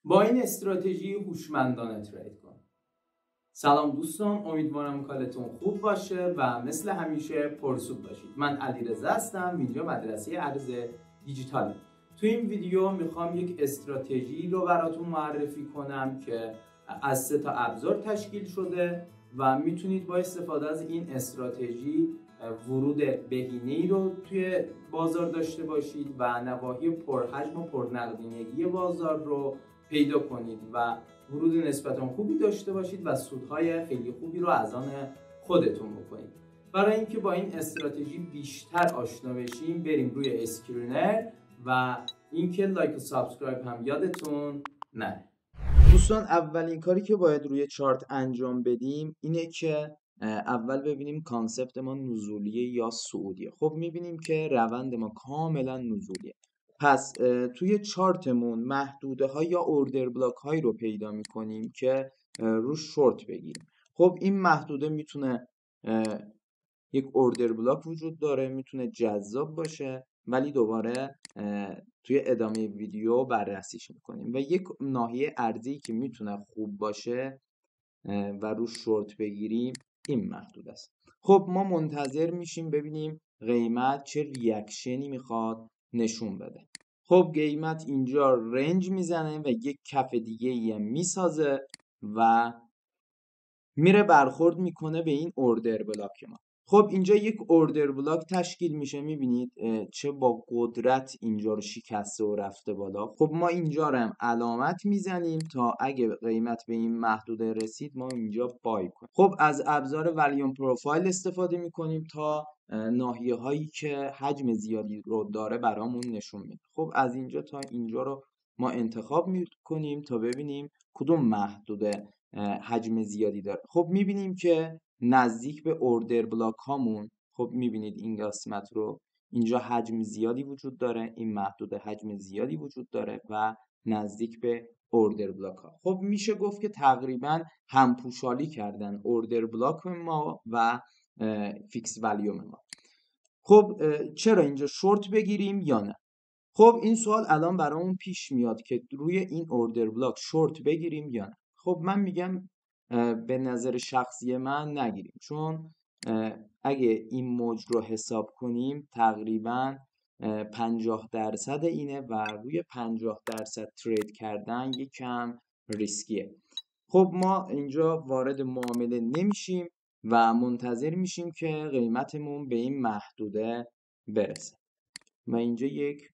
با این استراتژی هوشمندانه ترید کن. سلام دوستان، امیدوارم کارتون خوب باشه و مثل همیشه پرسود باشید. من علیرضا هستم، اینجا مدرسه ارز دیجیتاله. تو این ویدیو میخوام یک استراتژی رو براتون معرفی کنم که از 3 تا ابزار تشکیل شده و میتونید با استفاده از این استراتژی ورود بهینه‌ای رو توی بازار داشته باشید و نواحی پرحجم و پرنقدینگی بازار رو پیدا کنید و ورود نسبتاً خوبی داشته باشید و سودهای خیلی خوبی رو از آن خودتون بکنید. برای اینکه با این استراتژی بیشتر آشنا بشیم بریم روی اسکرینر و اینکه لایک و سابسکرایب هم یادتون نره. دوستان، اولین کاری که باید روی چارت انجام بدیم اینه که اول ببینیم کانسپت ما نزولیه یا صعودیه. خب میبینیم که روند ما کاملا نزولیه. پس توی چارتمون محدوده ها یا اوردر بلاک هایی رو پیدا میکنیم که روش شورت بگیریم. خب این محدوده میتونه یک اوردر بلاک وجود داره، میتونه جذاب باشه، ولی دوباره توی ادامه ویدیو بررسیش میکنیم. و یک ناحیه ارزی که میتونه خوب باشه و روش شورت بگیریم این محدود است. خب ما منتظر میشیم ببینیم قیمت چه ریاکشنی میخواد نشون بده. خب قیمت اینجا رنج میزنه و یک کف دیگه یه میسازه و میره برخورد میکنه به این اوردر بلاک ما. خب اینجا یک اوردر بلاک تشکیل میشه، میبینید چه با قدرت اینجا رو شکسته و رفته بالا. خب ما اینجا رو هم علامت میزنیم تا اگه قیمت به این محدوده رسید ما اینجا بای کنیم. خب از ابزار ولیوم پروفایل استفاده میکنیم تا ناحیه هایی که حجم زیادی رو داره برامون نشون میده. خب از اینجا تا اینجا رو ما انتخاب میکنیم تا ببینیم کدوم محدوده حجم زیادی داره. خب میبینیم که نزدیک به اوردر بلاک هامون، خب میبینید این قسمت رو اینجا حجم زیادی وجود داره، این محدوده حجم زیادی وجود داره و نزدیک به اوردر بلاک ها. خب میشه گفت که تقریبا همپوشالی کردن اوردر بلاک ما و فیکس ولیوم ما. خب چرا اینجا شورت بگیریم یا نه؟ خب این سوال الان برامون پیش میاد که روی این اوردر بلاک شورت بگیریم یا نه. خب من میگم به نظر شخصی من نگیریم، چون اگه این موج رو حساب کنیم تقریبا 50% اینه و روی 50% ترید کردن یکم ریسکیه. خب ما اینجا وارد معامله نمیشیم و منتظر میشیم که قیمتمون به این محدوده برسه و اینجا یک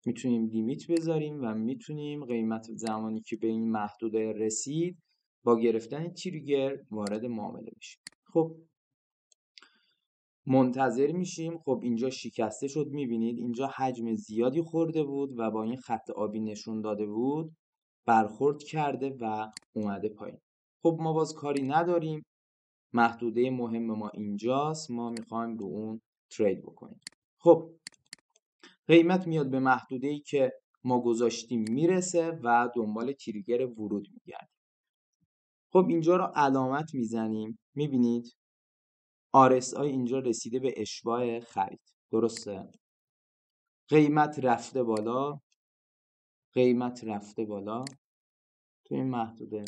میتونیم لیمیت بذاریم و میتونیم قیمت زمانی که به این محدوده رسید با گرفتن تریگر وارد معامله بشیم. خب منتظر میشیم. خب اینجا شکسته شد، میبینید اینجا حجم زیادی خورده بود و با این خط آبی نشون داده بود برخورد کرده و اومده پایین. خب ما باز کاری نداریم، محدوده مهم ما اینجاست، ما میخوایم رو اون ترید بکنیم. خب قیمت میاد به محدوده‌ای که ما گذاشتیم میرسه و دنبال تریگر ورود میگردیم. خب اینجا رو علامت میزنیم، میبینید RSI اینجا رسیده به اشباع خرید، درسته؟ قیمت رفته بالا، قیمت رفته بالا تو این محدوده.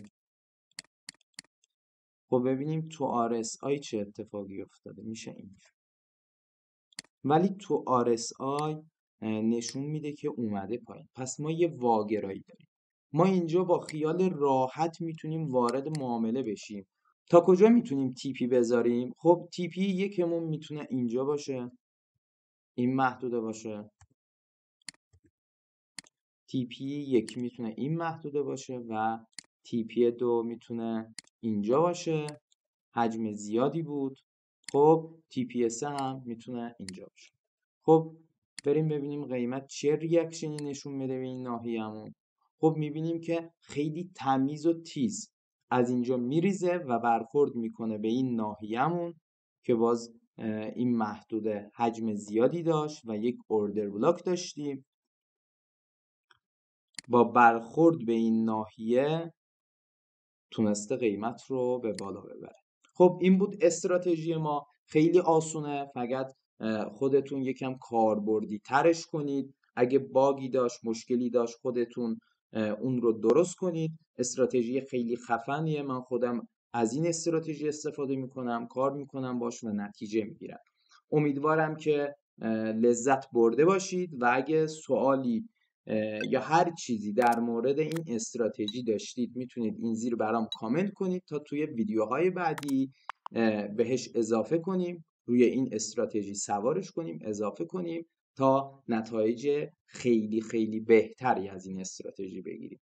خب ببینیم تو RSI چه اتفاقی افتاده، میشه اینجا. ولی تو RSI نشون میده که اومده پایین، پس ما یه واگرایی داریم. ما اینجا با خیال راحت میتونیم وارد معامله بشیم. تا کجا میتونیم TP بذاریم؟ خب TP یکمون میتونه اینجا باشه، این محدوده باشه. TP یک میتونه این محدوده باشه و TP 2 میتونه اینجا باشه، حجم زیادی بود. خب TP 3 هم میتونه اینجا باشه. خب بریم ببینیم قیمت چه ریاکشنی نشون میده به این ناحیه‌مون. خب میبینیم که خیلی تمیز و تیز از اینجا میریزه و برخورد میکنه به این ناحیه‌مون که باز این محدوده حجم زیادی داشت و یک اوردر بلاک داشتیم. با برخورد به این ناحیه تونسته قیمت رو به بالا ببره. خب این بود استراتژی ما، خیلی آسونه، فقط خودتون یکم کاربردی ترش کنید اگه باگی داشت، مشکلی داشت، خودتون اون رو درست کنید. استراتژی خیلی خفنیه، من خودم از این استراتژی استفاده میکنم، کار میکنم باش و نتیجه میگیرم. امیدوارم که لذت برده باشید و اگه سوالی یا هر چیزی در مورد این استراتژی داشتید میتونید این زیر برام کامنت کنید تا توی ویدیوهای بعدی بهش اضافه کنیم، روی این استراتژی سوارش کنیم، اضافه کنیم تا نتایج خیلی خیلی بهتری از این استراتژی بگیریم.